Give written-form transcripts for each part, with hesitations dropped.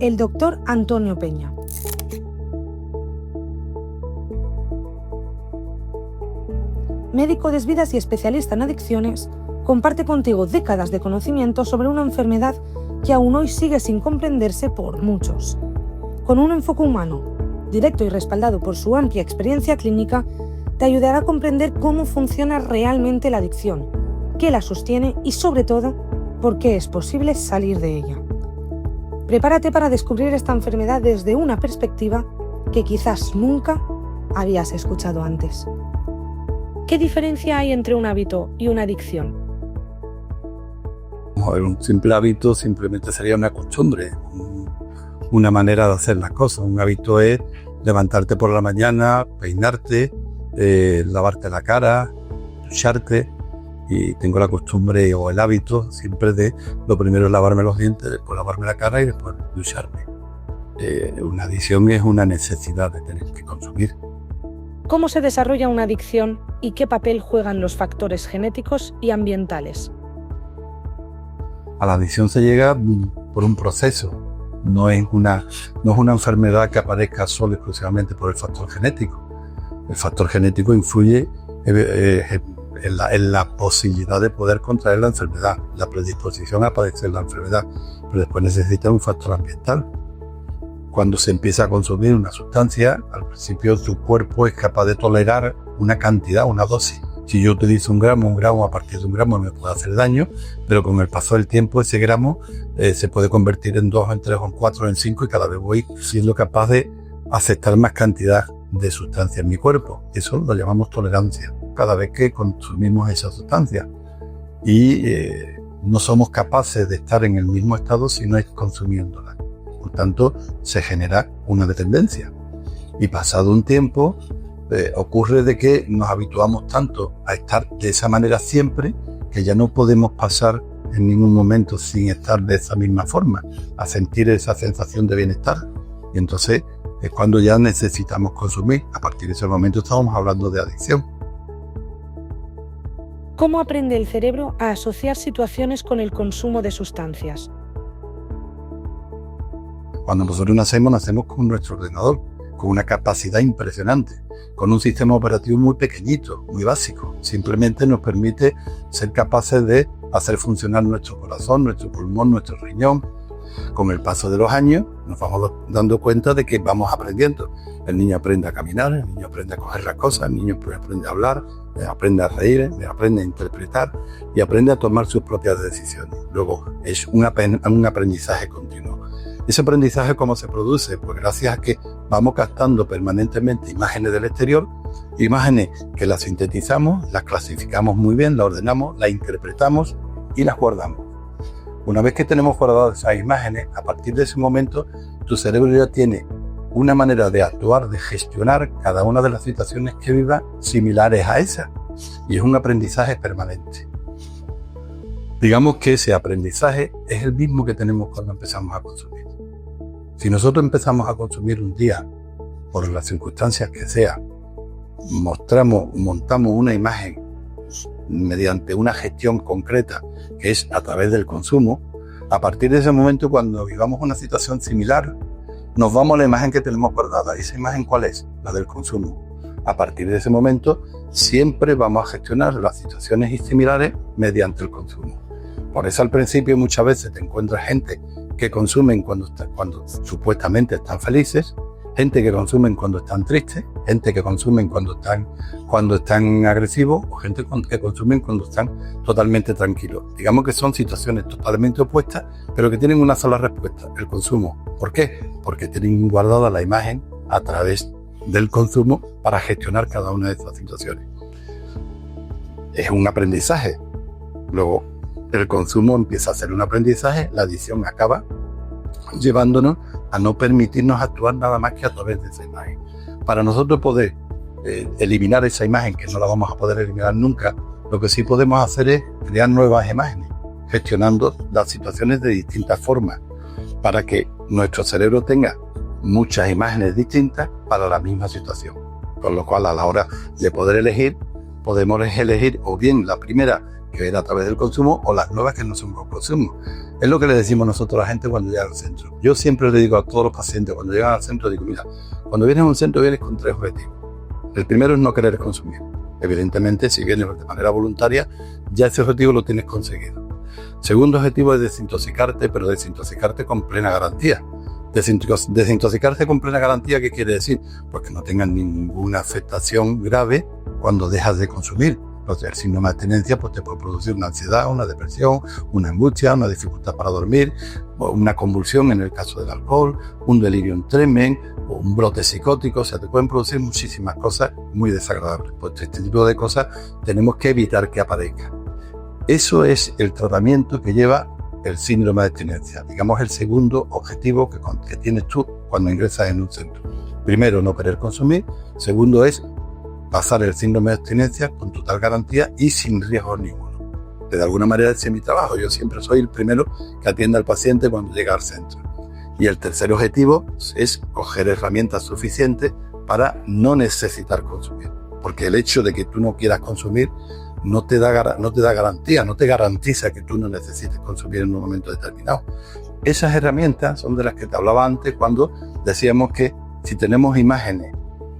el doctor Antonio Peña. Médico de Vidas y especialista en adicciones, comparte contigo décadas de conocimiento sobre una enfermedad que aún hoy sigue sin comprenderse por muchos. Con un enfoque humano, directo y respaldado por su amplia experiencia clínica, te ayudará a comprender cómo funciona realmente la adicción, qué la sostiene y, sobre todo, por qué es posible salir de ella. Prepárate para descubrir esta enfermedad desde una perspectiva que quizás nunca habías escuchado antes. ¿Qué diferencia hay entre un hábito y una adicción? A ver, un simple hábito simplemente sería una costumbre, una manera de hacer las cosas. Un hábito es levantarte por la mañana, peinarte, lavarte la cara, ducharte, y tengo la costumbre o el hábito siempre de lo primero es lavarme los dientes, después lavarme la cara y después ducharme. Una adicción es una necesidad de tener que consumir. ¿Cómo se desarrolla una adicción y qué papel juegan los factores genéticos y ambientales? A la adicción se llega por un proceso, no es una enfermedad que aparezca solo exclusivamente por el factor genético. El factor genético influye en la posibilidad de poder contraer la enfermedad, la predisposición a padecer la enfermedad, pero después necesita un factor ambiental. Cuando se empieza a consumir una sustancia, al principio tu cuerpo es capaz de tolerar una cantidad, una dosis. Si yo utilizo un gramo a partir de un gramo me puede hacer daño, pero con el paso del tiempo ese gramo se puede convertir en 2, en 3, en 4, en 5 y cada vez voy siendo capaz de aceptar más cantidad de sustancia en mi cuerpo. Eso lo llamamos tolerancia, cada vez que consumimos esa sustancia. Y no somos capaces de estar en el mismo estado si no es consumiéndola. Por tanto, se genera una dependencia. Y pasado un tiempo, ocurre de que nos habituamos tanto a estar de esa manera siempre que ya no podemos pasar en ningún momento sin estar de esa misma forma, a sentir esa sensación de bienestar. Y entonces es cuando ya necesitamos consumir. A partir de ese momento estamos hablando de adicción. ¿Cómo aprende el cerebro a asociar situaciones con el consumo de sustancias? Cuando nosotros nacemos con nuestro ordenador, con una capacidad impresionante, con un sistema operativo muy pequeñito, muy básico. Simplemente nos permite ser capaces de hacer funcionar nuestro corazón, nuestro pulmón, nuestro riñón. Con el paso de los años nos vamos dando cuenta de que vamos aprendiendo. El niño aprende a caminar, el niño aprende a coger las cosas, el niño aprende a hablar, aprende a reír, aprende a interpretar y aprende a tomar sus propias decisiones. Luego es un aprendizaje continuo. ¿Ese aprendizaje cómo se produce? Pues gracias a que vamos captando permanentemente imágenes del exterior, imágenes que las sintetizamos, las clasificamos muy bien, las ordenamos, las interpretamos y las guardamos. Una vez que tenemos guardadas esas imágenes, a partir de ese momento tu cerebro ya tiene una manera de actuar, de gestionar cada una de las situaciones que viva similares a esa. Y es un aprendizaje permanente. Digamos que ese aprendizaje es el mismo que tenemos cuando empezamos a consumir. Si nosotros empezamos a consumir un día, por las circunstancias que sea, montamos una imagen mediante una gestión concreta, que es a través del consumo, a partir de ese momento, cuando vivamos una situación similar, nos vamos a la imagen que tenemos guardada. ¿Esa imagen cuál es? La del consumo. A partir de ese momento, siempre vamos a gestionar las situaciones similares mediante el consumo. Por eso al principio muchas veces te encuentras gente que consumen cuando supuestamente están felices, gente que consumen cuando están tristes, gente que consumen cuando están agresivos o gente que consumen cuando están totalmente tranquilos. Digamos que son situaciones totalmente opuestas, pero que tienen una sola respuesta, el consumo. ¿Por qué? Porque tienen guardada la imagen a través del consumo para gestionar cada una de estas situaciones. Es un aprendizaje. Luego, el consumo empieza a ser un aprendizaje, la adicción acaba llevándonos a no permitirnos actuar nada más que a través de esa imagen. Para nosotros poder eliminar esa imagen, que no la vamos a poder eliminar nunca, lo que sí podemos hacer es crear nuevas imágenes, gestionando las situaciones de distintas formas, para que nuestro cerebro tenga muchas imágenes distintas para la misma situación. Con lo cual, a la hora de poder elegir, podemos elegir o bien la primera, que era a través del consumo, o las nuevas que no son por consumo. Es lo que le decimos nosotros a la gente cuando llega al centro. Yo siempre le digo a todos los pacientes cuando llegan al centro, digo, mira, cuando vienes a un centro vienes con 3 objetivos. El primero es no querer consumir. Evidentemente, si vienes de manera voluntaria, ya ese objetivo lo tienes conseguido. Segundo objetivo es desintoxicarte, pero desintoxicarte con plena garantía. Desintoxicarse con plena garantía, ¿qué quiere decir? Pues que no tengas ninguna afectación grave cuando dejas de consumir. Entonces, el síndrome de abstinencia pues, te puede producir una ansiedad, una depresión, una angustia, una dificultad para dormir, una convulsión en el caso del alcohol, un delirium tremens, o un brote psicótico. O sea, te pueden producir muchísimas cosas muy desagradables. Pues este tipo de cosas tenemos que evitar que aparezcan. Eso es el tratamiento que lleva el síndrome de abstinencia. Digamos, el segundo objetivo que tienes tú cuando ingresas en un centro. Primero, no querer consumir. Segundo es pasar el síndrome de abstinencia con total garantía y sin riesgo ninguno. De alguna manera ese es mi trabajo. Yo siempre soy el primero que atiende al paciente cuando llega al centro. Y el tercer objetivo es coger herramientas suficientes para no necesitar consumir. Porque el hecho de que tú no quieras consumir no te da garantía, no te garantiza que tú no necesites consumir en un momento determinado. Esas herramientas son de las que te hablaba antes cuando decíamos que si tenemos imágenes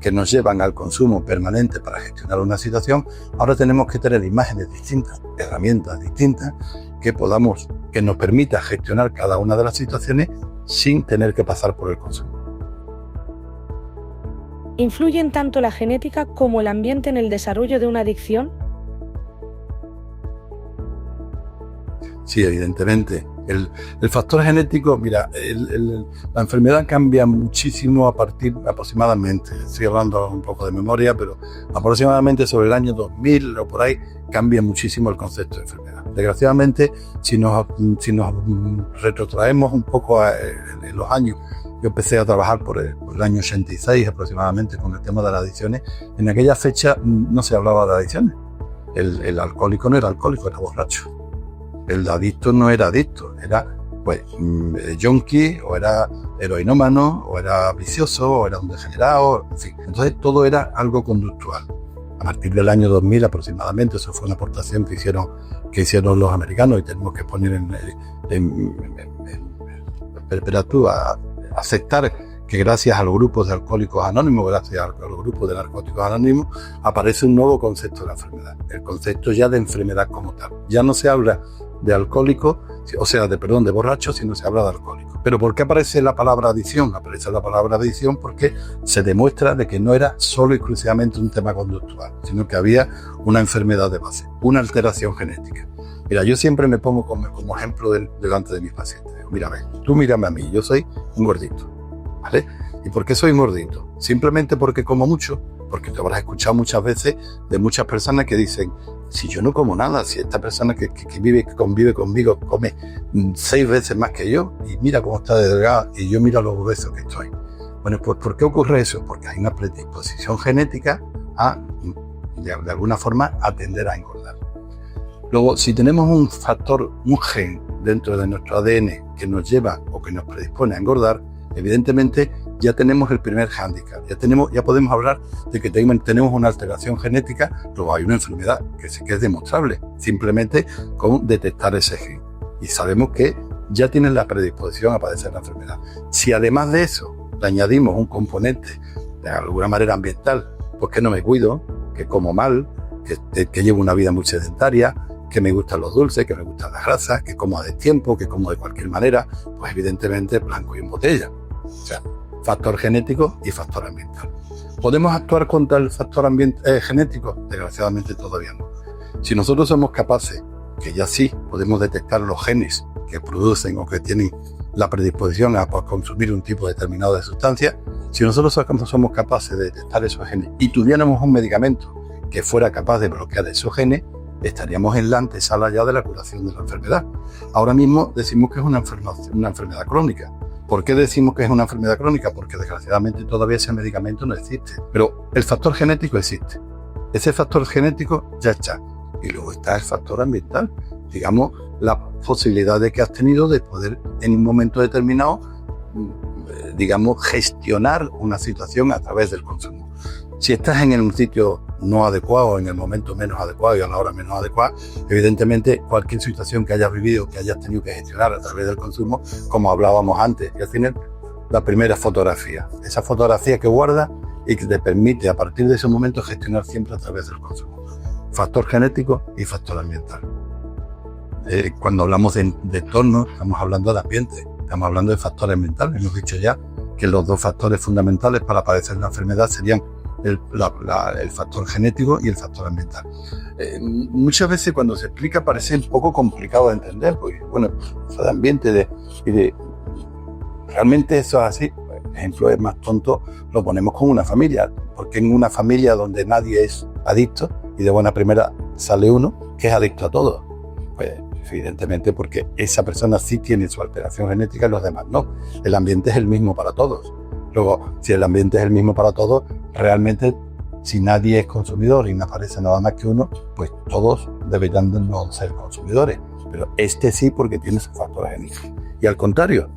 que nos llevan al consumo permanente para gestionar una situación, ahora tenemos que tener imágenes distintas, herramientas distintas que nos permita gestionar cada una de las situaciones sin tener que pasar por el consumo. ¿Influyen tanto la genética como el ambiente en el desarrollo de una adicción? Sí, evidentemente. El factor genético, mira, la enfermedad cambia muchísimo a partir aproximadamente, estoy hablando un poco de memoria, pero aproximadamente sobre el año 2000 o por ahí cambia muchísimo el concepto de enfermedad. Desgraciadamente, si nos retrotraemos un poco en los años, yo empecé a trabajar por el año 86 aproximadamente con el tema de las adicciones. En aquella fecha no se hablaba de adicciones. El alcohólico no era alcohólico, era borracho. El adicto no era adicto, era pues junkie, o era heroinómano, o era vicioso, o era un degenerado, en fin. Entonces todo era algo conductual. A partir del año 2000 aproximadamente, eso fue una aportación que hicieron los americanos, y tenemos que poner a aceptar que gracias a los grupos de alcohólicos anónimos, gracias a los grupos de narcóticos anónimos, aparece un nuevo concepto de la enfermedad, el concepto ya de enfermedad como tal. Ya no se habla de alcohólico, de borracho, sino se habla de alcohólico. ¿Pero por qué aparece la palabra adicción? Aparece la palabra adicción porque se demuestra de que no era solo exclusivamente un tema conductual, sino que había una enfermedad de base, una alteración genética. Mira, yo siempre me pongo como ejemplo delante de mis pacientes. Mira, tú mírame a mí, yo soy un gordito, ¿vale? ¿Y por qué soy un gordito? Simplemente porque como mucho, porque te habrás escuchado muchas veces de muchas personas que dicen, si yo no como nada, si esta persona que convive conmigo come 6 veces más que yo, y mira cómo está de delgada, y yo mira lo obeso que estoy. Bueno, pues ¿por qué ocurre eso? Porque hay una predisposición genética a, de alguna forma, a tender a engordar. Luego, si tenemos un factor, un gen dentro de nuestro ADN que nos lleva o que nos predispone a engordar, evidentemente ya tenemos el primer hándicap, ya podemos hablar de que tenemos una alteración genética, luego hay una enfermedad que es demostrable, simplemente con detectar ese gen. Y sabemos que ya tienen la predisposición a padecer la enfermedad. Si además de eso le añadimos un componente de alguna manera ambiental, pues que no me cuido, que como mal, que llevo una vida muy sedentaria, que me gustan los dulces, que me gustan las grasas, que como a destiempo, que como de cualquier manera, pues evidentemente blanco y en botella. O sea, factor genético y factor ambiental. ¿Podemos actuar contra el factor genético? Desgraciadamente todavía no. Si nosotros somos capaces, que ya sí podemos detectar los genes que producen o que tienen la predisposición a consumir un tipo determinado de sustancia, si nosotros somos capaces de detectar esos genes y tuviéramos un medicamento que fuera capaz de bloquear esos genes, estaríamos en la antesala ya de la curación de la enfermedad. Ahora mismo decimos que es una enfermedad crónica. ¿Por qué decimos que es una enfermedad crónica? Porque desgraciadamente todavía ese medicamento no existe. Pero el factor genético existe. Ese factor genético ya está. Y luego está el factor ambiental. Digamos, la posibilidad de que has tenido de poder en un momento determinado, gestionar una situación a través del consumo. Si estás en un sitio no adecuado, en el momento menos adecuado y a la hora menos adecuada, evidentemente cualquier situación que hayas vivido, que hayas tenido que gestionar a través del consumo, como hablábamos antes, y al final la primera fotografía, esa fotografía que guarda y que te permite a partir de ese momento gestionar siempre a través del consumo. Factor genético y factor ambiental. Cuando hablamos de entorno, estamos hablando de ambiente, estamos hablando de factores ambientales. Hemos dicho ya que los dos factores fundamentales para padecer la enfermedad serían el factor genético y el factor ambiental. Muchas veces cuando se explica parece un poco complicado de entender, porque bueno, eso de ambiente realmente eso es así. El ejemplo es más tonto, lo ponemos con una familia, porque en una familia donde nadie es adicto y de buena primera sale uno que es adicto a todo, pues evidentemente porque esa persona sí tiene su alteración genética y los demás no. El ambiente es el mismo para todos. Luego, si el ambiente es el mismo para todos, realmente si nadie es consumidor y no aparece nada más que uno, pues todos deberían de no ser consumidores. Pero este sí, porque tiene su factor genético. Y al contrario,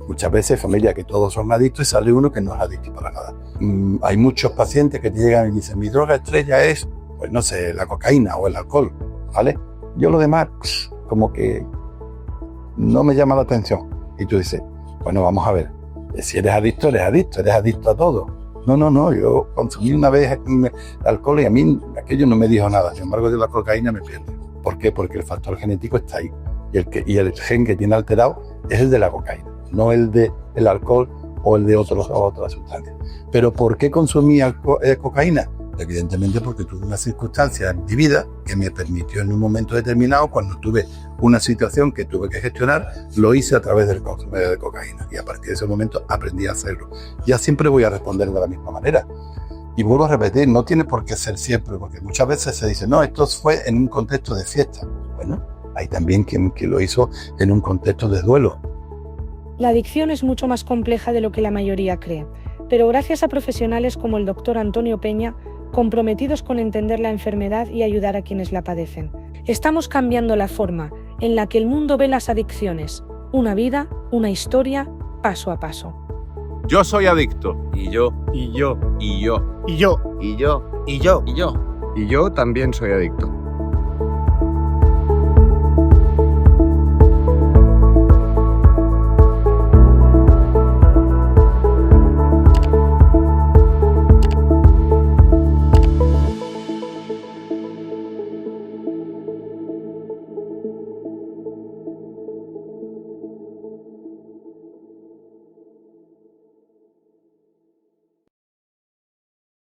muchas veces familias que todos son adictos y sale uno que no es adicto para nada. Hay muchos pacientes que te llegan y dicen, mi droga estrella es, pues no sé, la cocaína o el alcohol, ¿vale? Yo lo demás, como que no me llama la atención. Y tú dices, bueno, vamos a ver, si eres adicto a todo. No, yo consumí una vez alcohol y a mí aquello no me dijo nada. Sin embargo, de la cocaína me pierde. ¿Por qué? Porque el factor genético está ahí. Y el gen que tiene alterado es el de la cocaína, no el del alcohol o el de otras sustancias. ¿Pero por qué consumí cocaína? Evidentemente porque tuve una circunstancia en mi vida que me permitió en un momento determinado, cuando tuve una situación que tuve que gestionar, lo hice a través del consumo de cocaína y a partir de ese momento aprendí a hacerlo. Ya siempre voy a responder de la misma manera. Y vuelvo a repetir, no tiene por qué ser siempre, porque muchas veces se dice, no, esto fue en un contexto de fiesta. Bueno, hay también quien lo hizo en un contexto de duelo. La adicción es mucho más compleja de lo que la mayoría cree, pero gracias a profesionales como el Dr. Antonio Peña, comprometidos con entender la enfermedad y ayudar a quienes la padecen. Estamos cambiando la forma en la que el mundo ve las adicciones, una vida, una historia, paso a paso. Yo soy adicto. Y yo. Y yo. Y yo. Y yo. Y yo. Y yo. Y yo. Y yo también soy adicto.